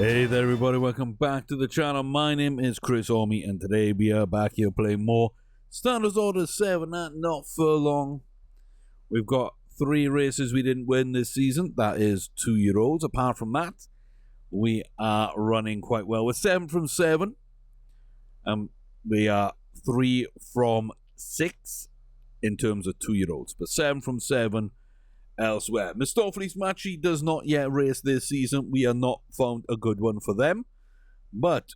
Hey there everybody, welcome back to the channel. My name is Chris Orme and today we are back here playing more Standards Order 7 at Not Furlong. We've got 3 races we didn't win this season, that is 2-year-olds. Apart from that, we are running quite well. We're 7 from 7. We are 3 from 6 in terms of 2-year-olds, but 7 from 7 elsewhere. Mistoffelis Machi does not yet race this season. We are not found a good one for them, but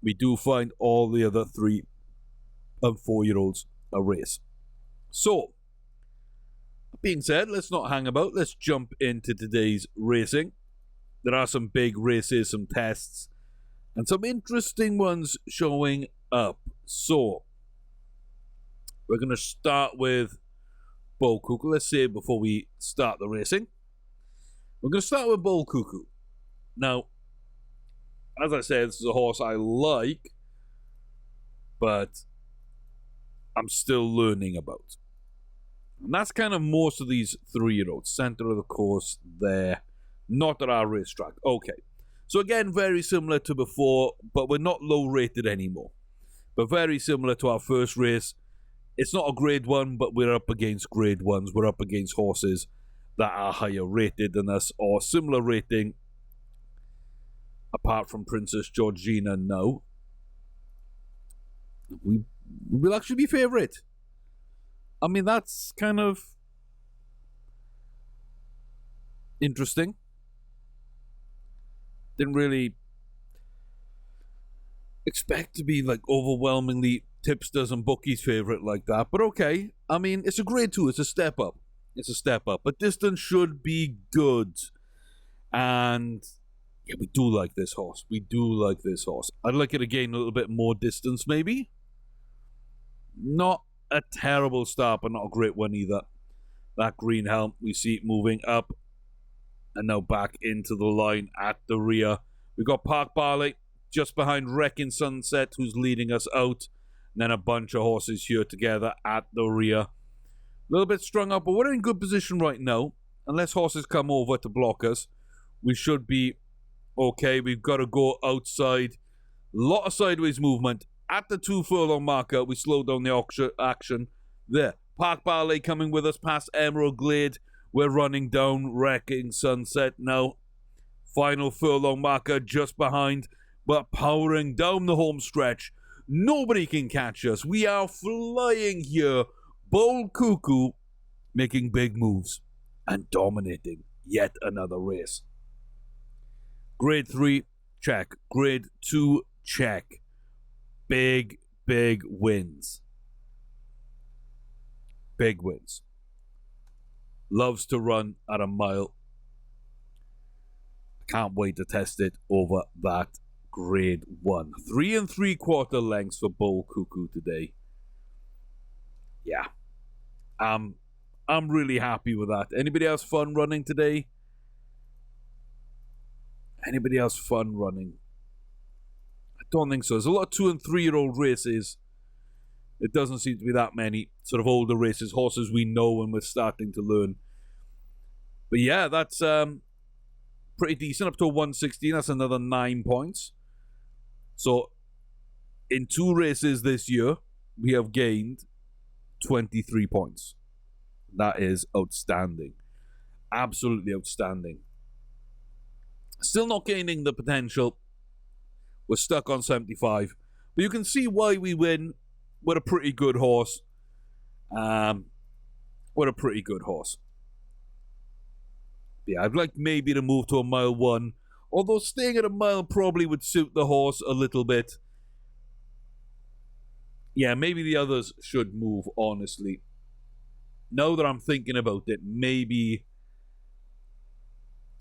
we do find all the other 3 and 4-year-olds a race. So, that being said, let's not hang about. Let's jump into today's racing. There are some big races, some tests, and some interesting ones showing up. So, we're going to start with Cuckoo. Let's say before we start the racing, we're going to start with Cuckoo. Now, as I said, this is a horse I like, but I'm still learning about. And that's kind of most of these 3-year-olds. Center of the course there, not at our racetrack. Okay, so again, very similar to before, but we're not low rated anymore. But very similar to our first race. It's not a grade 1, but we're up against grade 1s. We're up against horses that are higher rated than us, or similar rating, apart from Princess Georgina now. We will actually be favourite. I mean, that's kind of interesting. Didn't really expect to be like overwhelmingly tipsters and bookies favourite like that, but okay. I mean, it's a grade 2, it's a step up. It's a step up, but distance should be good. And yeah, we do like this horse. We do like this horse. I'd like it to gain a little bit more distance, maybe. Not a terrible start, but not a great one either. That green helm, we see it moving up and now back into the line at the rear. We've got Park Barley just behind Wrecking Sunset, who's leading us out. And then a bunch of horses here together at the rear. A little bit strung up, but we're in good position right now. Unless horses come over to block us, we should be okay. We've got to go outside. A lot of sideways movement. At the 2 furlong marker, we slow down the action. There. Park Ballet coming with us past Emerald Glade. We're running down Wrecking Sunset now. Final furlong marker just behind, but powering down the home stretch. Nobody can catch us. We are flying here. Cuckoo making big moves and dominating yet another race. Grade 3, check. Grade 2, check. Big wins. Big wins. Loves to run at a mile. Can't wait to test it over that grade 1. 3 3/4 lengths for Cuckoo today. Yeah. I'm really happy with that. Anybody else fun running today? Anybody else fun running? I don't think so. There's a lot of 2 and 3-year-old races. It doesn't seem to be that many sort of older races, horses we know when we're starting to learn. But yeah, that's pretty decent. Up to 116. That's another 9 points. So, in 2 races this year, we have gained 23 points. That is outstanding. Absolutely outstanding. Still not gaining the potential. We're stuck on 75. But you can see why we win. We're a pretty good horse. We're a pretty good horse. Yeah, I'd like maybe to move to a mile 1. Although staying at a mile probably would suit the horse a little bit. Yeah, maybe the others should move, honestly. Now that I'm thinking about it, maybe...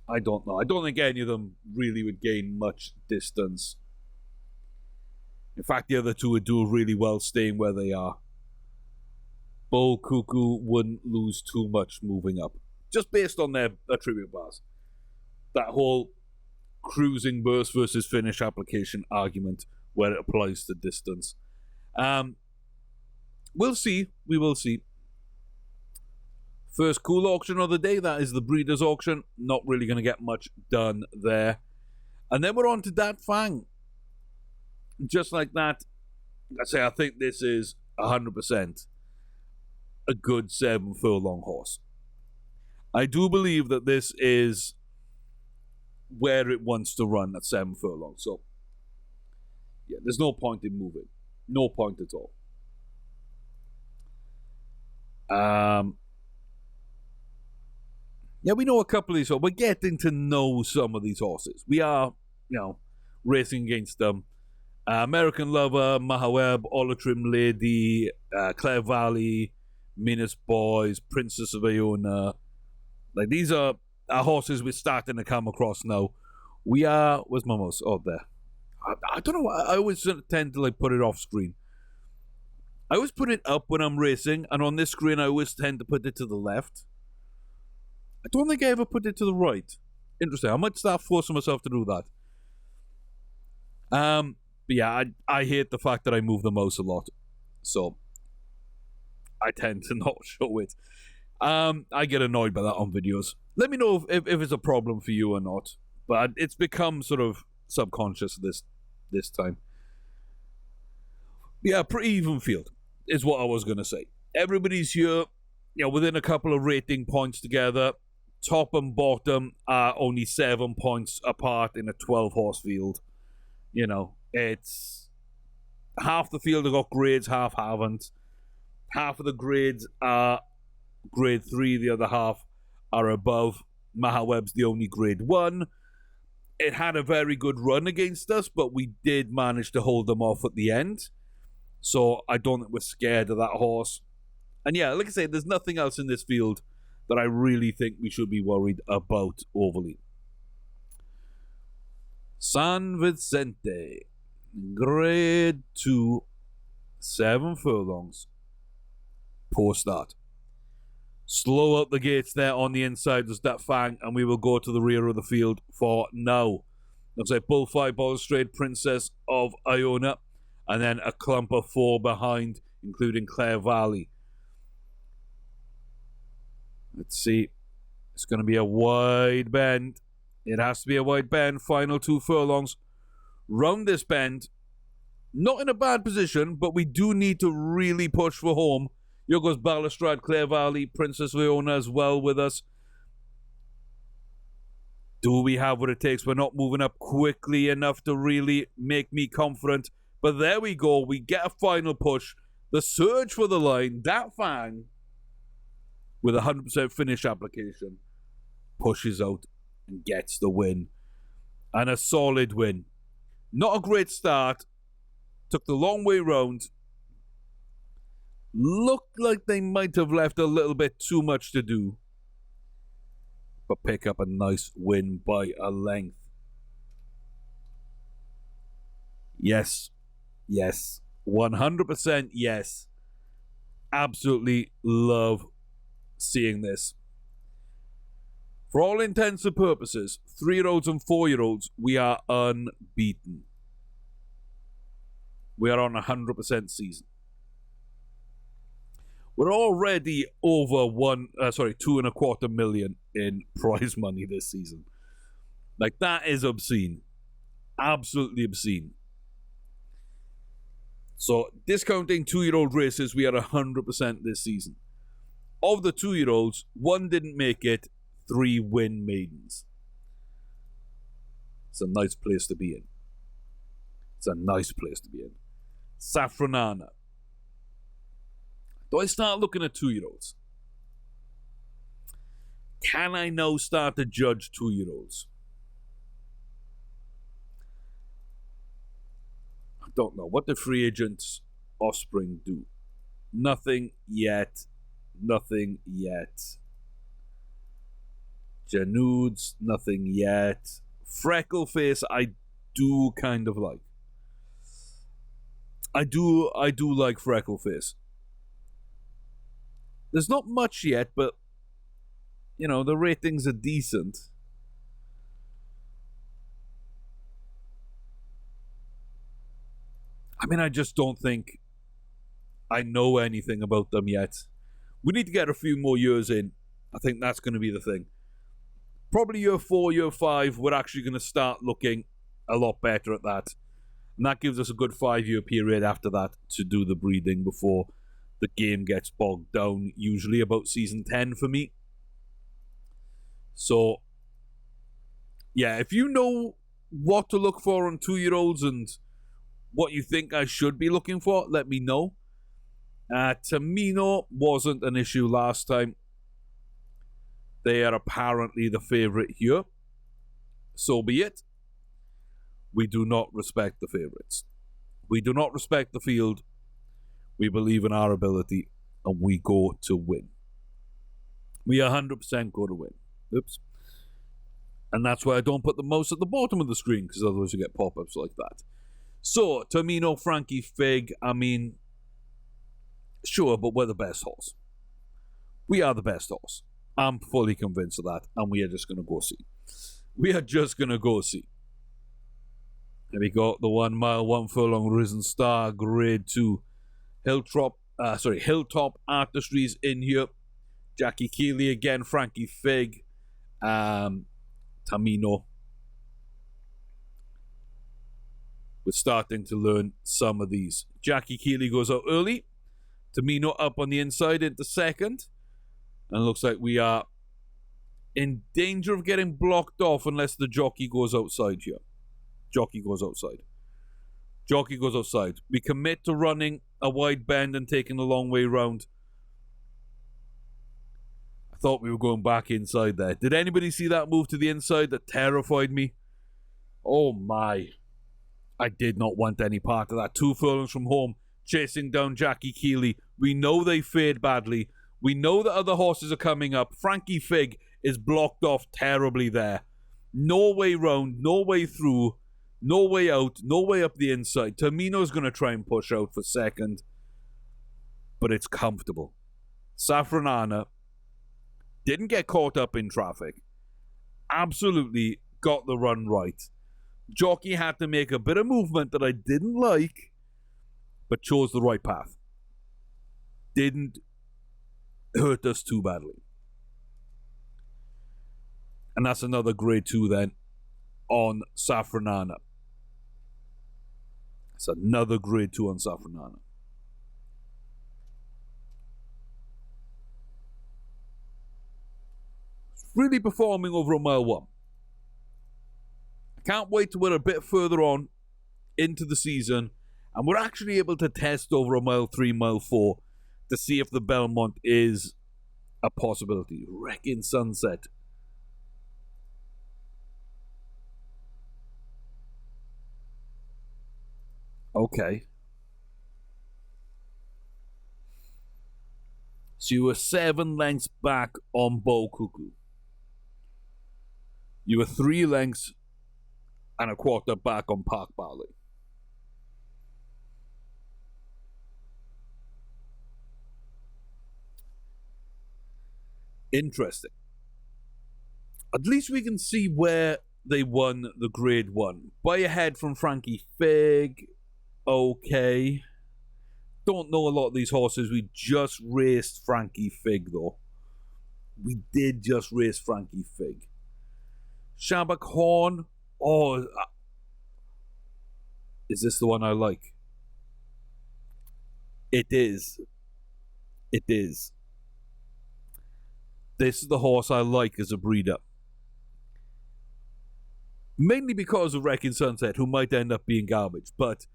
I don't know. I don't think any of them really would gain much distance. In fact, the other 2 would do really well staying where they are. Cuckoo wouldn't lose too much moving up. Just based on their attribute bars. That whole cruising burst versus finish application argument where it applies to distance. We'll see. We will see. First cool auction of the day, that is the Breeders' Auction. Not really going to get much done there. And then we're on to that Fang. Just like that, I say I think this is 100% a good 7 furlong horse. I do believe that this is where it wants to run at 7 furlongs. So, yeah, there's no point in moving. No point at all. Yeah, we know a couple of these. So we're getting to know some of these horses. We are, racing against them. American Lover, Mahaweb, Olatrim Lady, Clare Valley, Minas Boys, Princess of Iona. Like, these are our horses we're starting to come across now. We are... Where's my mouse? Oh, there. I don't know why. I always tend to, put it off screen. I always put it up when I'm racing, and on this screen I always tend to put it to the left. I don't think I ever put it to the right. Interesting. I might start forcing myself to do that. But yeah, I hate the fact that I move the mouse a lot. So, I tend to not show it. I get annoyed by that on videos. Let me know if it's a problem for you or not. But it's become sort of subconscious this time. Yeah, pretty even field is what I was going to say. Everybody's here, within a couple of rating points together. Top and bottom are only 7 points apart in a 12-horse field. It's half the field have got grades, half haven't. Half of the grades are grade 3, the other half are above. Mahaweb's the only grade 1. It had a very good run against us, but we did manage to hold them off at the end. So I don't think we're scared of that horse. And yeah, like I say, there's nothing else in this field that I really think we should be worried about overly. San Vicente, grade 2, 7 furlongs. Poor start. Slow out the gates there on the inside. There's that Fang, and we will go to the rear of the field for now. Looks like Bullfight, Balustrade, Princess of Iona, and then a clump of 4 behind, including Clare Valley. Let's see. It's going to be a wide bend. It has to be a wide bend. Final 2 furlongs. Round this bend. Not in a bad position, but we do need to really push for home. Here goes Balustrade, Clare Valley, Princess of Iona as well with us. Do we have what it takes? We're not moving up quickly enough to really make me confident. But there we go. We get a final push. The surge for the line. That Fang, with a 100% finish application, pushes out and gets the win. And a solid win. Not a great start. Took the long way round. Looked like they might have left a little bit too much to do. But pick up a nice win by a length. Yes. Yes. 100% yes. Absolutely love seeing this. For all intents and purposes, 3-year-olds and 4-year-olds, we are unbeaten. We are on 100% season. We're already over 2.25 million in prize money this season. Like, that is obscene. Absolutely obscene. So, discounting 2-year-old races, we are 100% this season. Of the 2-year-olds, 1 didn't make it, 3 win maidens. It's a nice place to be in. It's a nice place to be in. Safran Anna. Do I start looking at 2-year-olds? Can I now start to judge 2-year-olds? I don't know. What do free agents offspring do? Nothing yet. Nothing yet. Janudes, nothing yet. Freckleface, I do kind of like. I do like Freckleface. There's not much yet, but, the ratings are decent. I mean, I just don't think I know anything about them yet. We need to get a few more years in. I think that's going to be the thing. Probably year 4, year 5, we're actually going to start looking a lot better at that. And that gives us a good 5-year period after that to do the breeding before the game gets bogged down, usually about season 10 for me. So, yeah, if you know what to look for on 2-year-olds and what you think I should be looking for, let me know. Tamino wasn't an issue last time. They are apparently the favorite here. So be it. We do not respect the favorites. We do not respect the field. We believe in our ability, and we go to win. We 100% go to win. Oops. And that's why I don't put the mouse at the bottom of the screen, because otherwise you get pop-ups like that. So, Tamino, Frankie Fig, I mean, sure, but we're the best horse. We are the best horse. I'm fully convinced of that, and we are just going to go see. We are just going to go see. And we got the 1 mile, 1 furlong Risen Star, Grade 2, Hilltop Artistries in here. Jackie Keeley again, Frankie Fig, Tamino. We're starting to learn some of these. Jackie Keeley goes out early. Tamino up on the inside into second. And looks like we are in danger of getting blocked off unless the jockey goes outside here. Jockey goes outside. Jockey goes outside. We commit to running a wide bend and taking the long way round. I thought we were going back inside there. Did anybody see that move to the inside that terrified me? Oh my. I did not want any part of that. 2 furlongs from home, chasing down Jackie Keeley. We know they fared badly. We know that other horses are coming up. Frankie Fig is blocked off terribly there. No way round, no way through, no way out, no way up the inside. Tamino's going to try and push out for second, but it's comfortable. Safran Anna didn't get caught up in traffic. Absolutely got the run right. Jockey had to make a bit of movement that I didn't like, but chose the right path. Didn't hurt us too badly. And that's another grade 2 then on Safran Anna. It's another grade 2 on Safran Anna. Really performing over a mile 1. I can't wait till we're a bit further on into the season and we're actually able to test over a mile 3, mile 4 to see if the Belmont is a possibility. Wrecking Sunset. Okay. So you were 7 lengths back on Bo Cuckoo. You were 3 lengths and a quarter back on Park Barley. Interesting. At least we can see where they won the grade 1. By ahead from Frankie Fig. Okay. Don't know a lot of these horses. We just raced Frankie Fig though. We did just race Frankie Fig. Shabak Horn. Oh, is this the one I like? It is. It is. This is the horse I like as a breeder. Mainly because of Wrecking Sunset, who might end up being garbage. But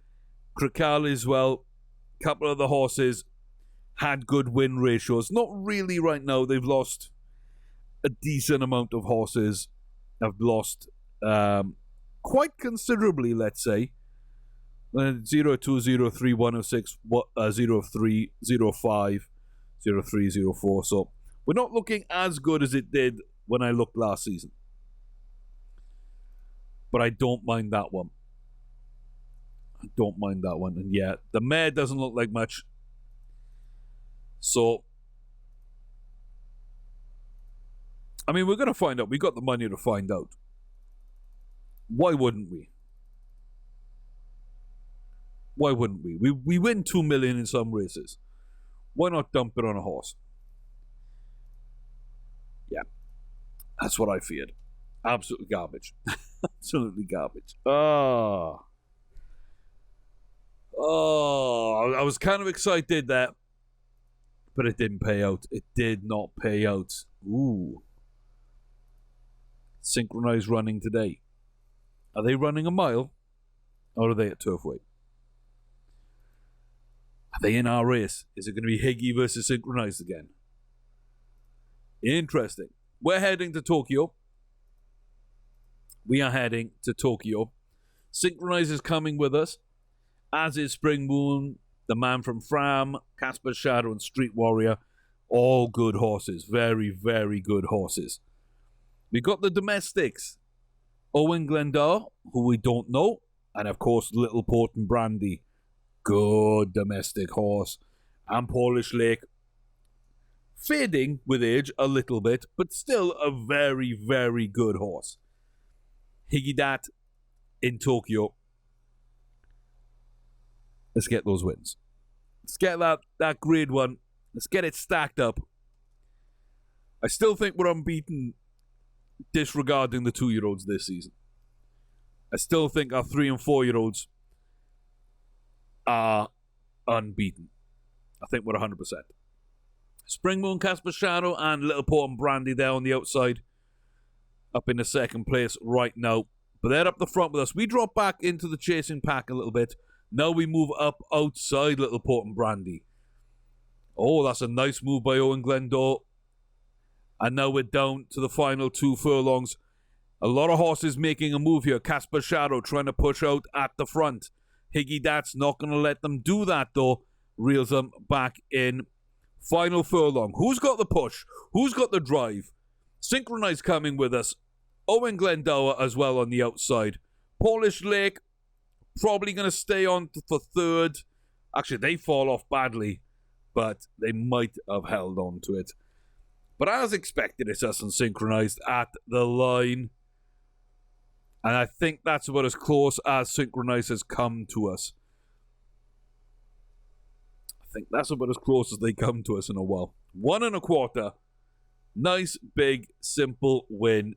Krakal as well, a couple of the horses had good win ratios. Not really right now. They've lost a decent amount of horses. Have lost quite considerably, let's say. 0, 2, 0, 3, 106, 0, 3, 0, 5, 0, 3, 0, 4. So we're not looking as good as it did when I looked last season. But I don't mind that one. I don't mind that one. And yeah, the mare doesn't look like much. So, I mean, we're going to find out. We got the money to find out. Why wouldn't we? Why wouldn't we? We win 2 million in some races. Why not dump it on a horse? Yeah. That's what I feared. Absolute garbage. Absolutely garbage. I was kind of excited that, but it didn't pay out. It did not pay out. Ooh. Synchronized running today. Are they running a mile? Or are they at turf weight? Are they in our race? Is it going to be Higgy versus Synchronized again? Interesting. We're heading to Tokyo. We are heading to Tokyo. Synchronized is coming with us, as is Spring Moon, the man from Fram, Casper's Shadow, and Street Warrior. All good horses. Very, very good horses. We got the domestics. Owen Glendower, who we don't know. And of course, Little Port and Brandy. Good domestic horse. And Polish Lake. Fading with age a little bit, but still a very, very good horse. Higgy Dat in Tokyo. Let's get those wins. Let's get that grade 1. Let's get it stacked up. I still think we're unbeaten disregarding the 2-year-olds this season. I still think our 3 and 4-year-olds are unbeaten. I think we're 100%. Spring Moon, Casper Shadow, and Little Port and Brandy there on the outside. Up in the second place right now. But they're up the front with us. We drop back into the chasing pack a little bit. Now we move up outside Little Port and Brandy. Oh, that's a nice move by Owen Glendower. And now we're down to the final 2 furlongs. A lot of horses making a move here. Casper Shadow trying to push out at the front. Higgy Dat's not going to let them do that, though. Reels them back in. Final furlong. Who's got the push? Who's got the drive? Synchronized coming with us. Owen Glendower as well on the outside. Polish Lake probably going to stay on for third. Actually, they fall off badly, but they might have held on to it. But as expected, it's us and Synchronized at the line. And I think that's about as close as Synchronized has come to us. I think that's about as close as they come to us in a while. 1 1/4. Nice, big, simple win.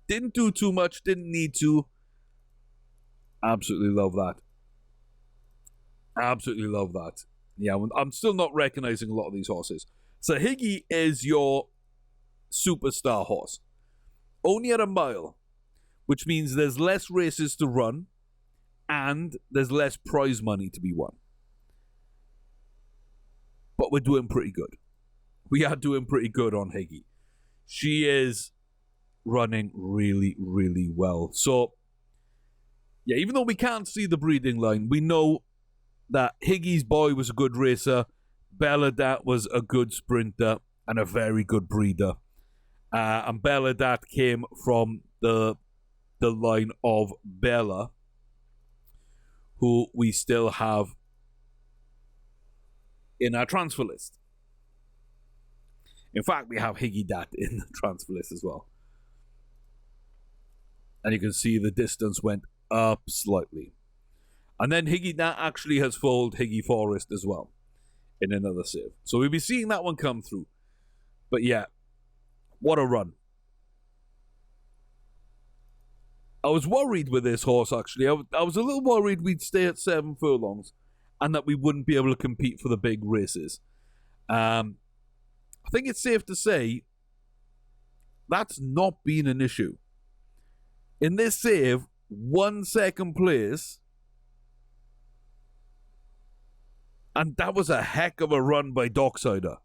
Didn't do too much, didn't need to. Absolutely love that. Absolutely love that. Yeah, I'm still not recognizing a lot of these horses. So Higgy is your superstar horse. Only at a mile, which means there's less races to run and there's less prize money to be won. But we're doing pretty good. We are doing pretty good on Higgy. She is running really, really well. So, yeah, even though we can't see the breeding line, we know that Higgy's boy was a good racer, Bella Dat was a good sprinter, and a very good breeder. And Bella Dat came from the line of Bella, who we still have in our transfer list. In fact, we have Higgy Dat in the transfer list as well. And you can see the distance went up slightly. And then Higgy Dat actually has foaled Higgy Forest as well in another save. So we'll be seeing that one come through. But yeah, what a run. I was worried with this horse, actually. I was a little worried we'd stay at 7 furlongs and that we wouldn't be able to compete for the big races. I think it's safe to say that's not been an issue. In this save, 1 second place, and that was a heck of a run by Docksider.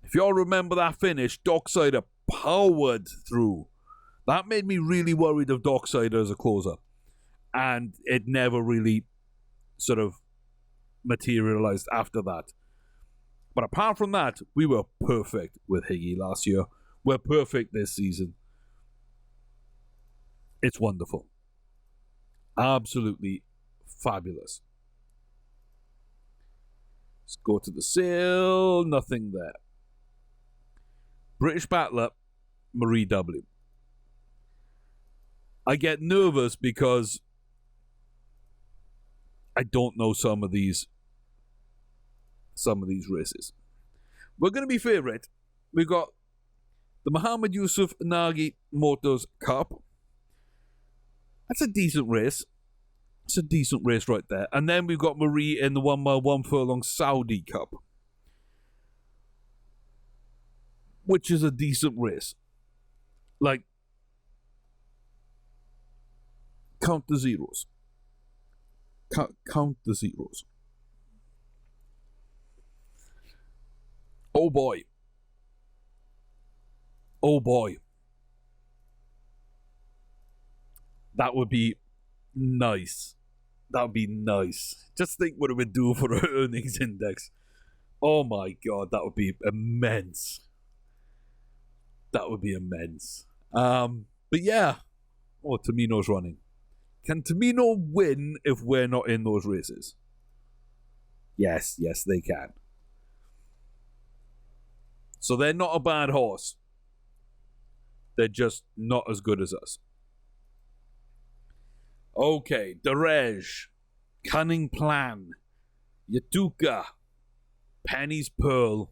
If y'all remember that finish, Docksider powered through. That made me really worried of Docksider as a closer. And it never really sort of materialized after that. But apart from that, we were perfect with Higgy last year. We're perfect this season. It's wonderful. Absolutely fabulous. Let's go to the sale. Nothing there. British Battler, Marie W. I get nervous because I don't know some of these races. We're going to be favourite. We've got the Muhammad Yusuf Nagi Motors Cup. That's a decent race. It's a decent race right there. And then we've got Marie in the 1 mile, 1 furlong Saudi Cup, which is a decent race. Like, count the zeros. Count the zeros. Oh boy. Oh boy. That would be nice. That would be nice. Just think what it would do for our earnings index. Oh my god, that would be immense. That would be immense. But yeah. Oh, Tamino's running. Can Tamino win if we're not in those races? Yes, they can. So they're not a bad horse. They're just not as good as us. Okay, Derej, Cunning Plan, Yatuka, Penny's Pearl.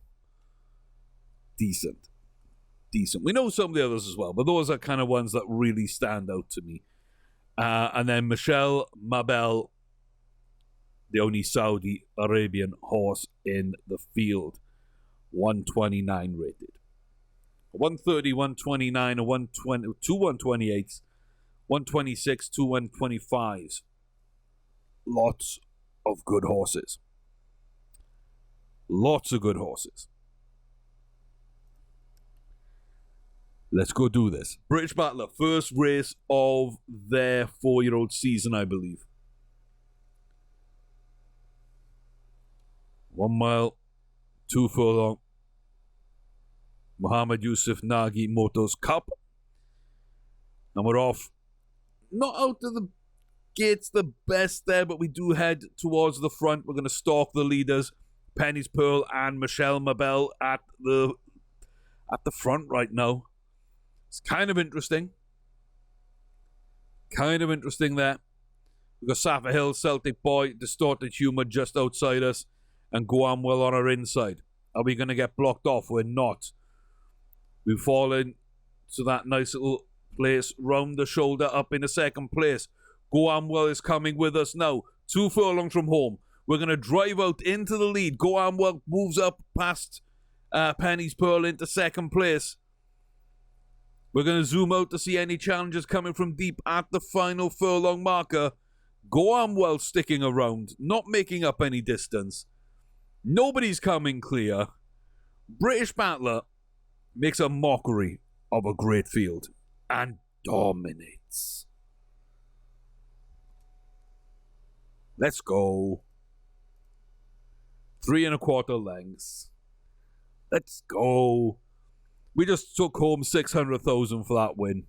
Decent. We know some of the others as well, but those are kind of ones that really stand out to me. And then Michelle Mabel, the only Saudi Arabian horse in the field, 129 rated. 130, 129, 120, 2 128s, 126, 2 125s. Lots of good horses. Lots of good horses. Let's go do this. British Battler, first race of their 4-year-old season, I believe. 1 mile, 2 furlong. Muhammad Yusuf Nagi Motors Cup. And we're off. Not out of the gates the best there, but we do head towards the front. We're going to stalk the leaders, Penny's Pearl and Michelle Mabel at the front right now. It's kind of interesting. Kind of interesting there. We've got Safa Hill, Celtic Boy, Distorted Humor just outside us, and Guamwell on our inside. Are we going to get blocked off? We're not. We've fallen to that nice little place round the shoulder up in the second place. Guamwell is coming with us now. 2 furlongs from home. We're going to drive out into the lead. Guamwell moves up past Penny's Pearl into second place. We're going to zoom out to see any challenges coming from deep at the final furlong marker. Guamwell sticking around, not making up any distance. Nobody's coming clear. British Battler makes a mockery of a great field and dominates. Let's go. 3 1/4 lengths. Let's go. We just took home 600,000 for that win.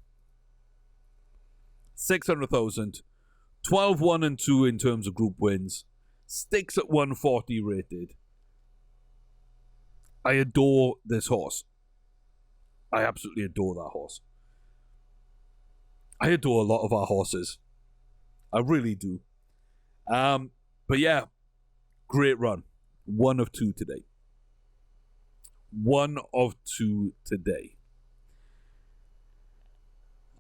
600,000. 12, 1 and 2 in terms of group wins. Sticks at 140 rated. I adore this horse. I absolutely adore that horse. I adore a lot of our horses. I really do. But yeah, great run. 1 of 2 today. 1 of 2 today.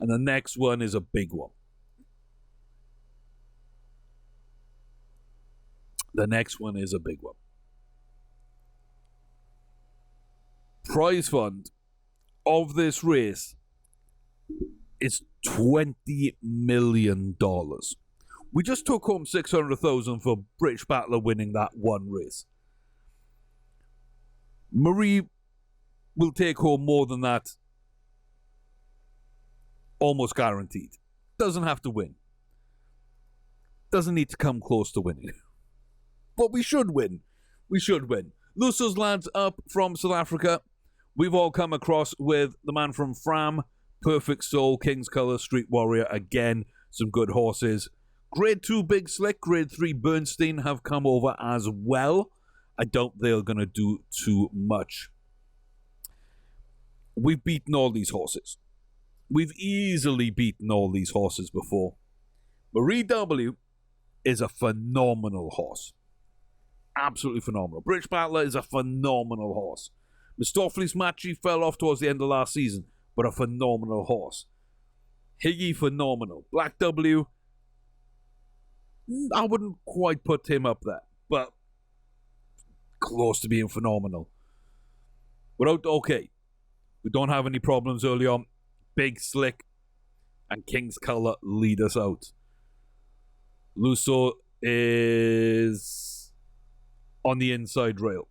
And the next one is a big one. The next one is a big one. Prize fund of this race is $20 million. We just took home 600,000 for British Battler winning that one race. Marie will take home more than that, almost guaranteed. Doesn't have to win. Doesn't need to come close to winning. But we should win. We should win. Luso's lads up from South Africa. We've all come across with the man from Fram, Perfect Soul, King's Colour, Street Warrior. Again, some good horses. Grade 2 Big Slick, Grade 3 Bernstein have come over as well. I doubt they're going to do too much. We've beaten all these horses. We've easily beaten all these horses before. Marie W is a phenomenal horse. Absolutely phenomenal. British Battler is a phenomenal horse. Mistopheles Machi fell off towards the end of last season, but a phenomenal horse. Higgy, phenomenal. Black W, I wouldn't quite put him up there, but close to being phenomenal. Okay, we don't have any problems early on. Big Slick and King's Color lead us out. Luso is on the inside rail,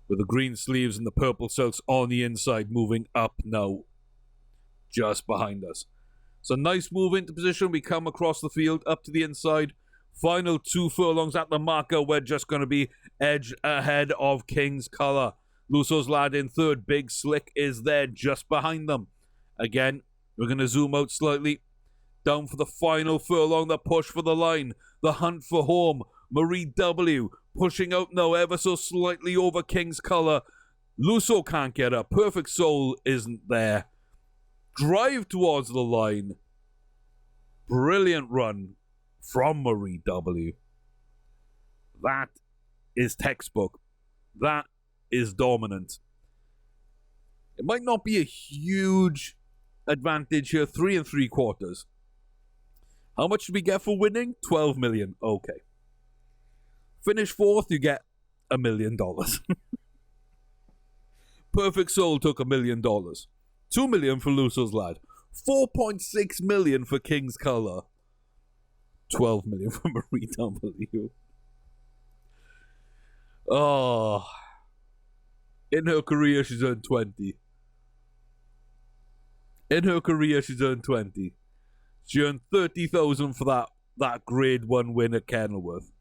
with the green sleeves and the purple silks on the inside, moving up now, just behind us. So nice move into position. We come across the field, up to the inside. Final 2 furlongs at the marker. We're just going to be edge ahead of King's Color. Luso's lad in third. Big Slick is there just behind them. Again, we're going to zoom out slightly. Down for the final furlong. The push for the line. The hunt for home. Marie W. pushing out now ever so slightly over King's Color. Luso can't get up. Perfect Soul isn't there. Drive towards the line. Brilliant run from Marie W. That is textbook. That is dominant. It might not be a huge advantage here. 3 3/4. How much did we get for winning? 12 million. Okay. Finish 4th, you get $1 million. Perfect Soul took $1 million. 2 million for Luso's lad. 4.6 million for King's Color. 12 million for Marie W. Oh. In her career, she's earned 20. In her career, she's earned 20. She earned 30,000 for that grade 1 win at Kenilworth.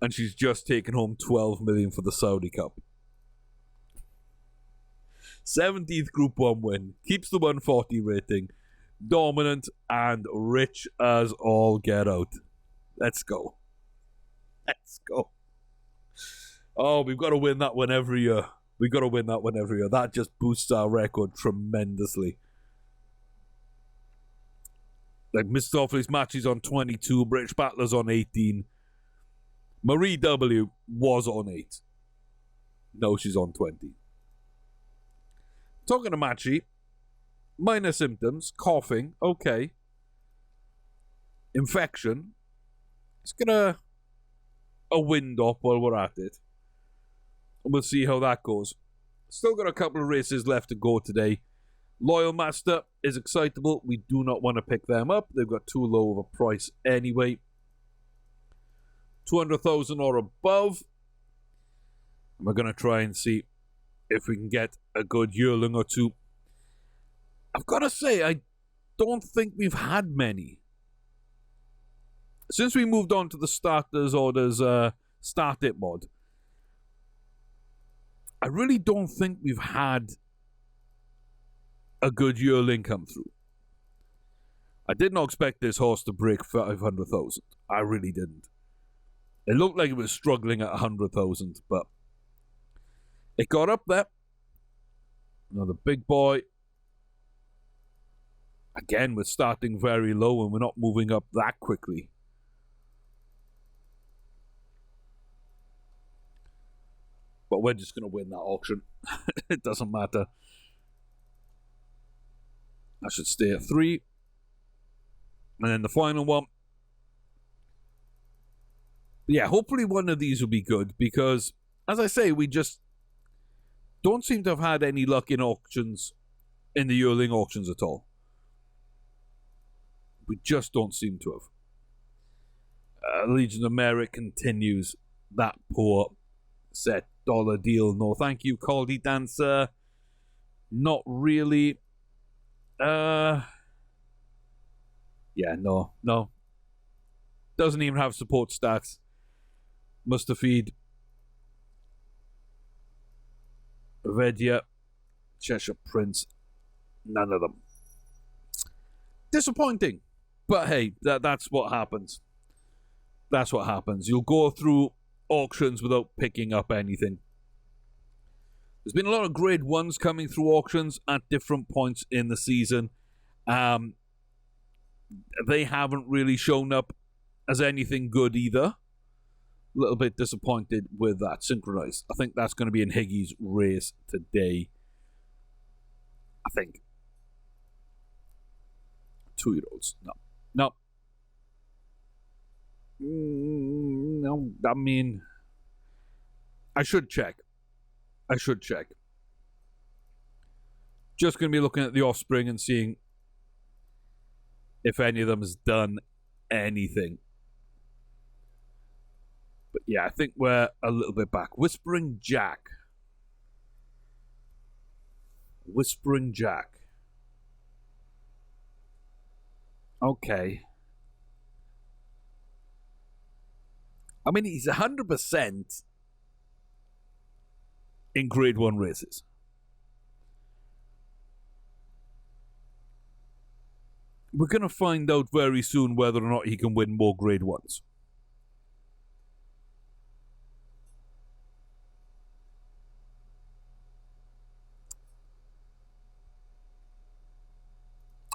And she's just taken home 12 million for the Saudi Cup. 17th Group 1 win. Keeps the 140 rating. Dominant and rich as all get out. Let's go. Let's go. Oh, we've got to win that one every year. We've got to win that one every year. That just boosts our record tremendously. Like, Mr. Offley's match is on 22. British Battler's on 18. Marie W. was on 8. No, she's on 20. Talking to Matchy. Minor symptoms. Coughing. Okay. Infection. Let's get a wind up while we're at it. And we'll see how that goes. Still got a couple of races left to go today. Loyal Master is excitable. We do not want to pick them up. They've got too low of a price anyway. 200,000 or above. And we're going to try and see if we can get a good yearling or two. I've got to say, I don't think we've had many. Since we moved on to the starters orders, start it mod, I really don't think we've had a good yearling come through. I did not expect this horse to break 500,000. I really didn't. It looked like it was struggling at 100,000, but it got up there. Now the big boy. Again, we're starting very low and we're not moving up that quickly. But we're just going to win that auction. It doesn't matter. I should stay at 3. And then the final one. But yeah, hopefully one of these will be good. Because, as I say, we just don't seem to have had any luck in auctions. In the yearling auctions at all. We just don't seem to have. Legion of Merit continues. That poor set dollar deal. No, thank you, Caldy Dancer. Not really. Yeah, no. Doesn't even have support stats. Mustafid. Vedia. Cheshire Prince. None of them. Disappointing. But hey, that's what happens. That's what happens. You'll go through auctions without picking up anything. There's been a lot of grade 1s coming through auctions at different points in the season. They haven't really shown up as anything good either. A little bit disappointed with that. Synchronized. I think that's going to be in Higgy's race today. I think. 2-year-olds. No. No. No, I mean, I should check. Just going to be looking at the offspring and seeing if any of them has done anything. But yeah, I think we're a little bit back. Whispering Jack. Okay. I mean, he's 100% in Grade 1 races. We're going to find out very soon whether or not he can win more Grade 1s.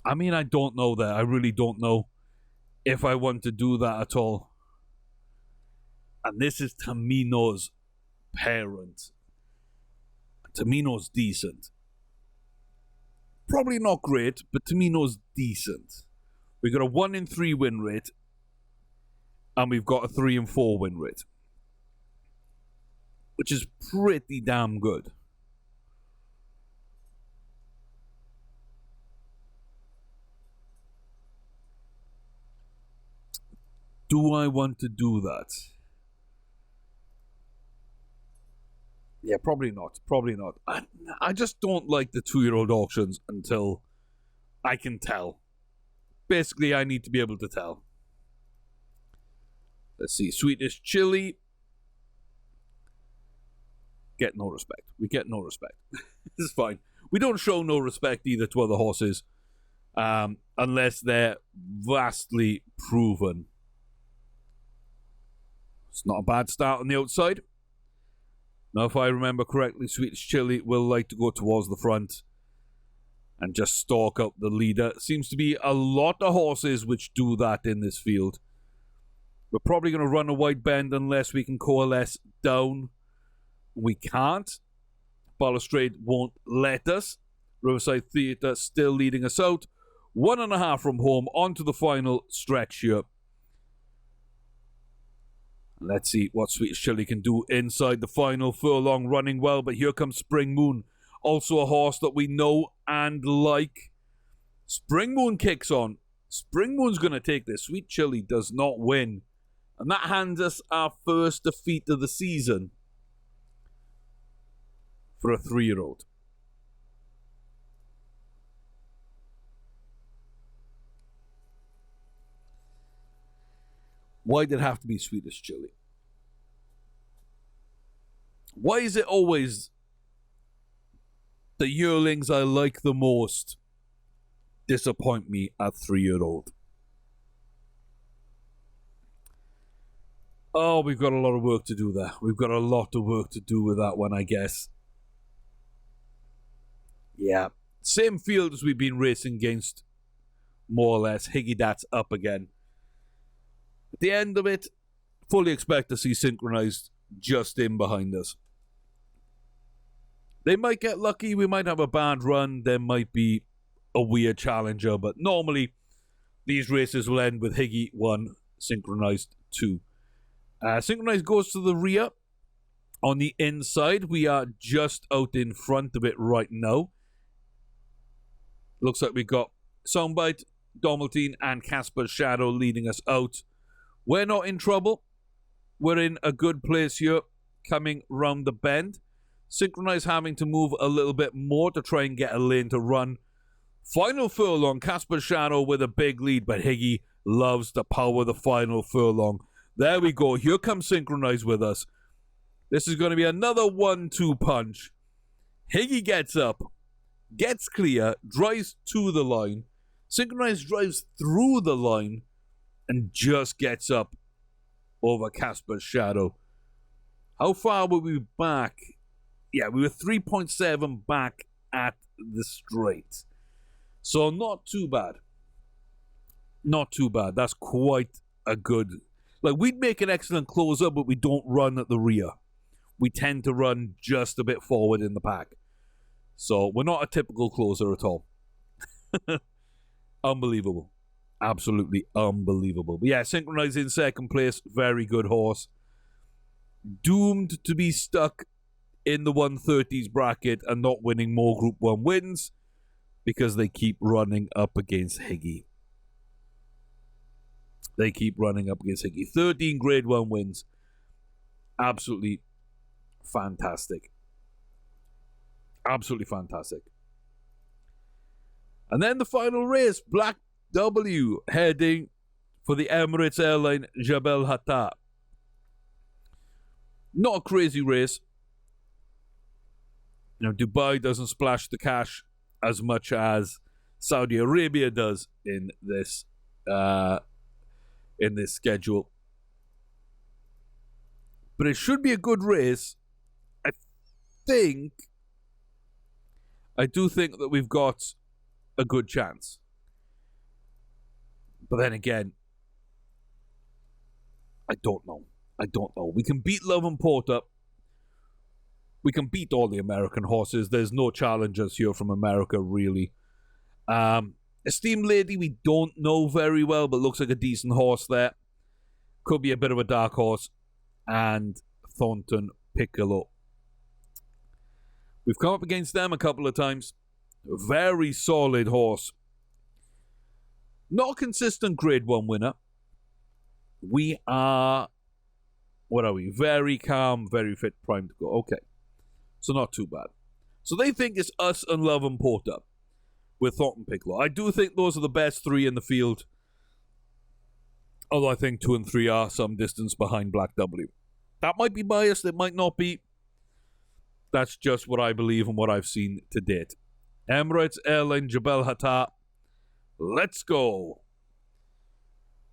I mean, I don't know that. I really don't know if I want to do that at all. And this is Tamino's parent. Tamino's decent. Probably not great, but Tamino's decent. We've got a 1 in 3 win rate, and we've got a 3 in 4 win rate, which is pretty damn good. Do I want to do that? Yeah, probably not. I just don't like the 2-year-old auctions until I can tell. Basically, I need to be able to tell. Let's see. Sweetest chili. Get no respect. We get no respect. It's fine. We don't show no respect either to other horses. Unless they're vastly proven. It's not a bad start on the outside. Now, if I remember correctly, Sweetest Chili will like to go towards the front and just stalk out the leader. Seems to be a lot of horses which do that in this field. We're probably going to run a wide bend unless we can coalesce down. We can't. Balustrade won't let us. Riverside Theatre still leading us out. 1.5 from home onto the final stretch here. Let's see what Sweetest Chili can do inside the final furlong, running well, but here comes Spring Moon. Also a horse that we know and like. Spring Moon kicks on. Spring Moon's going to take this. Sweet Chili does not win. And that hands us our first defeat of the season for a 3-year-old. Why did it have to be Sweetest Chili? Why is it always the yearlings I like the most disappoint me at 3-year-old? Oh, we've got a lot of work to do there. We've got a lot of work to do with that one, I guess. Yeah. Same field as we've been racing against, more or less. Higgy Dat's up again. At the end of it, fully expect to see Synchronized just in behind us. They might get lucky, we might have a bad run, there might be a weird challenger, but normally these races will end with Higgy 1, Synchronized 2. Synchronized goes to the rear. On the inside, we are just out in front of it right now. Looks like we got Soundbite, Domaltine, and Casper's Shadow leading us out. We're not in trouble. We're in a good place here, coming round the bend. Synchronize having to move a little bit more to try and get a lane to run. Final furlong, Casper's Shadow with a big lead, but Higgy loves to power the final furlong. There we go. Here comes Synchronize with us. This is going to be another 1-2 punch. Higgy gets up, gets clear, drives to the line. Synchronize drives through the line and just gets up over Casper's Shadow. How far were we back? Yeah, we were 3.7 back at the straight. So not too bad. Not too bad. That's quite a good... Like, we'd make an excellent closer, but we don't run at the rear. We tend to run just a bit forward in the pack. So we're not a typical closer at all. Unbelievable. Absolutely unbelievable. But yeah, Synchronized in second place. Very good horse. Doomed to be stuck in the 130s bracket and not winning more Group 1 wins because they keep running up against Higgy. 13 Grade 1 wins. Absolutely fantastic. Absolutely fantastic. And then the final race, Black W heading for the Emirates Airline Jebel Hatta. Not a crazy race. You know, Dubai doesn't splash the cash as much as Saudi Arabia does in this schedule. But it should be a good race. I do think that we've got a good chance. But then again, I don't know. We can beat Love and Porter. We can beat all the American horses. There's no challengers here from America, really. Esteemed Lady, we don't know very well, but looks like a decent horse there. Could be a bit of a dark horse. And Thornton Piccolo. We've come up against them a couple of times. Very solid horse. Not a consistent Grade 1 winner. We are... What are we? Very calm, very fit, primed to go. Okay. So not too bad. So they think it's us and Love and Porter with Thornton Piccolo. I do think those are the best three in the field. Although I think 2 and 3 are some distance behind Black W. That might be biased. It might not be. That's just what I believe and what I've seen to date. Emirates Airline Jebel Hatta. Let's go.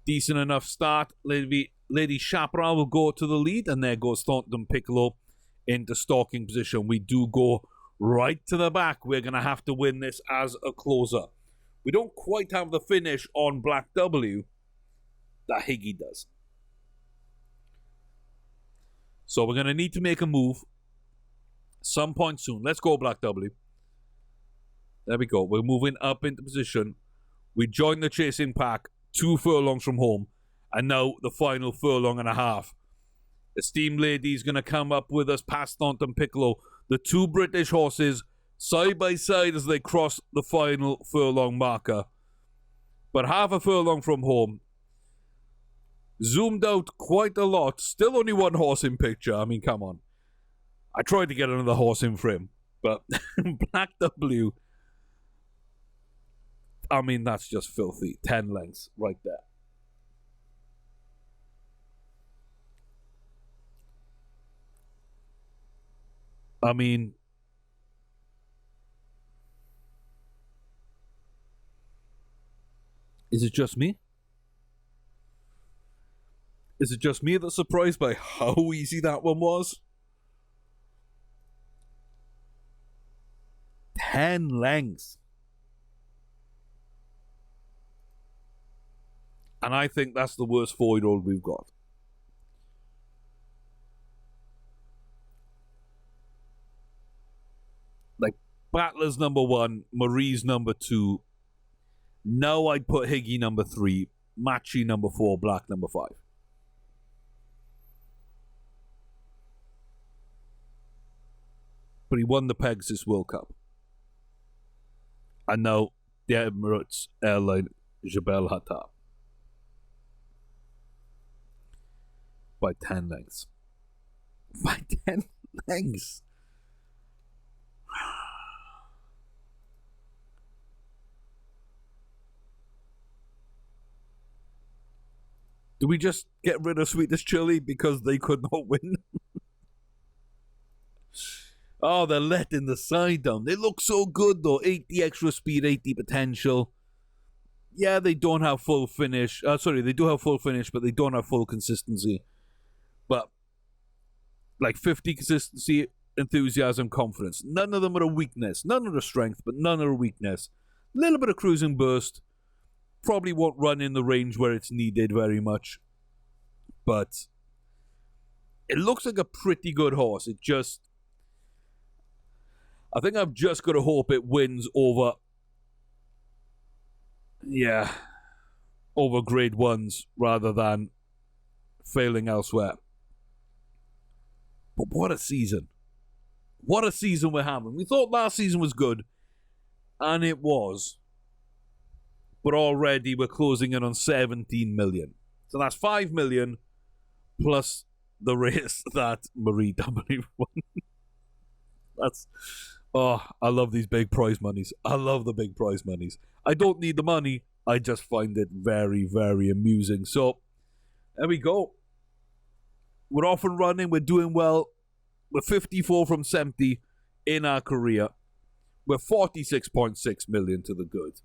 Decent enough start. Lady Chaparral will go to the lead, and there goes Thornton Piccolo into stalking position. We do go right to the back. We're going to have to win this as a closer. We don't quite have the finish on Black W that Higgy does. So we're going to need to make a move some point soon. Let's go, Black W. There we go. We're moving up into position. We join the chasing pack 2 furlongs from home. And now the final furlong and a half. Esteemed Lady's going to come up with us past Thornton Piccolo. The 2 British horses side by side as they cross the final furlong marker. But half a furlong from home. Zoomed out quite a lot. Still only 1 horse in picture. I mean, come on. I tried to get another horse in frame. But Black W... I mean, that's just filthy. 10 lengths right there. I mean, is it just me? Is it just me that's surprised by how easy that one was? 10 lengths. And I think that's the worst 4-year-old we've got. Like, Battler's number 1, Marie's number 2. Now I'd put Higgy number 3, Matchy number 4, Black number 5. But he won the Pegasus World Cup. And now the Emirates Airline Jebel Hatta. By 10 lengths. By 10 lengths. Do we just get rid of Sweetest Chili because they could not win? Oh, they're letting the side down. They look so good though. 80 extra speed, 80 potential. Yeah, they don't have full finish. They do have full finish, but they don't have full consistency. But like 50 consistency, enthusiasm, confidence. None of them are a weakness. None are a strength, but none are a weakness. A little bit of cruising burst. Probably won't run in the range where it's needed very much. But it looks like a pretty good horse. I think I've just got to hope it wins over yeah, over grade ones rather than failing elsewhere. But what a season. What a season we're having. We thought last season was good, and it was. But already we're closing in on 17 million. So that's 5 million plus the race that Marie W won. That's... Oh, I love these big prize monies. I love the big prize monies. I don't need the money. I just find it very, very amusing. So, there we go. We're off and running. We're doing well. We're 54 from 70 in our career. We're 46.6 million to the good.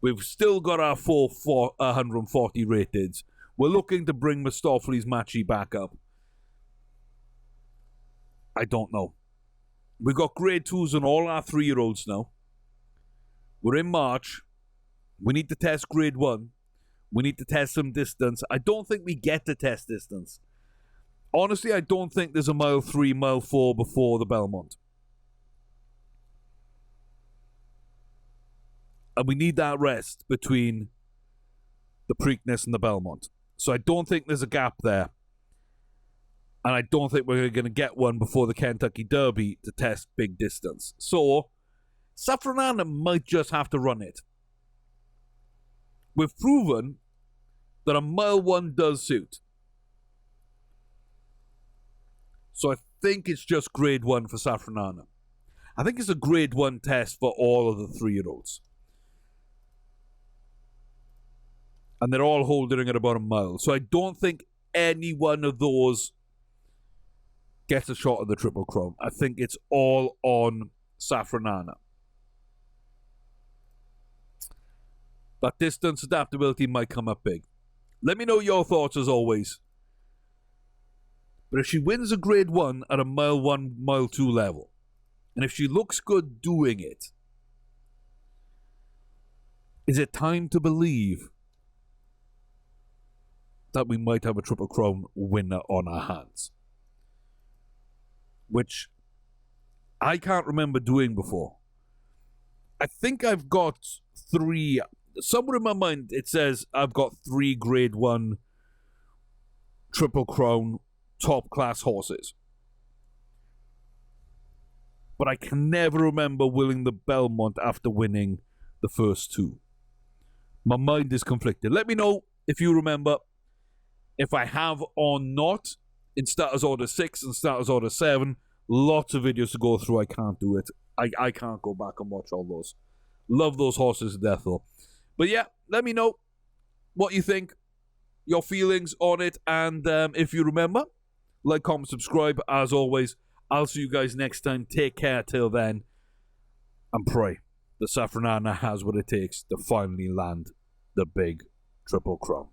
We've still got our full 140 rated. We're looking to bring Mustafali's Machi back up. I don't know. We've got grade 2s on all our 3-year-olds now. We're in March. We need to test grade 1. We need to test some distance. I don't think we get to test distance. Honestly, I don't think there's a mile 3, mile 4 before the Belmont. And we need that rest between the Preakness and the Belmont. So I don't think there's a gap there. And I don't think we're going to get one before the Kentucky Derby to test big distance. So, Safran Anna might just have to run it. We've proven that a mile 1 does suit. So I think it's just grade 1 for Safran Anna. I think it's a grade 1 test for all of the 3-year-olds. And they're all holding at about a mile. So I don't think any one of those gets a shot at the Triple Crown. I think it's all on Safran Anna. That distance adaptability might come up big. Let me know your thoughts as always. But if she wins a grade 1 at a mile 1, mile 2 level, and if she looks good doing it, is it time to believe that we might have a Triple Crown winner on our hands? Which I can't remember doing before. I think I've got 3... Somewhere in my mind it says I've got 3 grade 1 Triple Crown top class horses. But I can never remember winning the Belmont after winning the first 2. My mind is conflicted. Let me know if you remember if I have or not in Starters Order 6 and Starters Order 7. Lots of videos to go through. I can't do it. I can't go back and watch all those. Love those horses to death though. But yeah, let me know what you think, your feelings on it, and if you remember, like, comment, subscribe. As always, I'll see you guys next time. Take care till then, and pray that Safran Anna has what it takes to finally land the big Triple Crown.